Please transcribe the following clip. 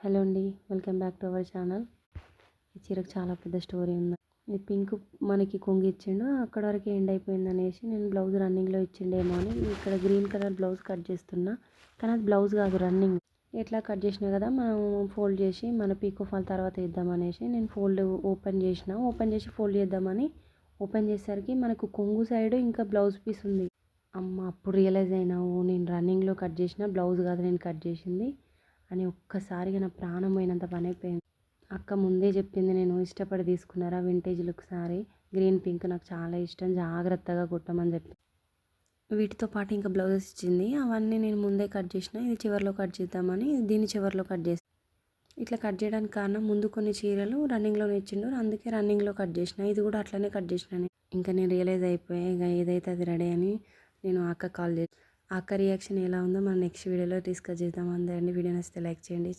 Hello అండి, welcome back to our channel. ఈ చీరకు చాలా పెద్ద స్టోరీ ఉంది. ఈ పింక్ మనకి కొంగు ఇచ్చిండు, అక్కడ వరకు ఎండ్ అయిపోయింది అనేసి నేను బ్లౌజ్ రన్నింగ్లో ఇచ్చిండేమో అని ఇక్కడ గ్రీన్ కలర్ బ్లౌజ్ కట్ చేస్తున్నా. కానీ అది బ్లౌజ్ కాదు, రన్నింగ్. ఎట్లా కట్ చేసినా కదా మనం ఫోల్డ్ చేసి మన పీకో ఫాల్ తర్వాత వేద్దామనేసి నేను ఓపెన్ చేసి ఫోల్డ్ చేద్దామని ఓపెన్ చేసేసరికి మనకు కొంగు సైడ్ ఇంకా బ్లౌజ్ పీస్ ఉంది. అమ్మ, అప్పుడు రియలైజ్ అయినావు నేను రన్నింగ్లో కట్ చేసిన బ్లౌజ్ కాదు నేను కట్ చేసింది అని. ఒక్కసారిగా నా ప్రాణం పోయినంత పని అయిపోయింది. అక్క ముందే చెప్పింది, నేను ఇష్టపడి తీసుకున్నారా vintage look sorry, green pink నాకు చాలా ఇష్టం, జాగ్రత్తగా కుట్టమని చెప్పి. వీటితో పాటు ఇంకా బ్లౌజెస్ ఇచ్చింది, అవన్నీ నేను ముందే కట్ చేసిన. ఇది చివరిలో కట్ చేద్దామని దీన్ని చివరిలో కట్ చేసి ఇట్లా కట్ చేయడానికి కారణం, ముందు కొన్ని చీరలు రన్నింగ్లోనే ఇచ్చిండు, అందుకే రన్నింగ్లో కట్ చేసిన. ఇది కూడా అట్లనే కట్ చేసిన. ఇంకా నేను రియలైజ్ అయిపోయాయి, ఇక ఏదైతే అది రెడీ అని నేను అక్క కాల్ చేసి, అక్క రియాక్షన్ ఎలా ఉందో మనం నెక్స్ట్ వీడియోలో డిస్కస్ చేద్దాం. అందరండి, వీడియో నచ్చితే లైక్ చేయండి.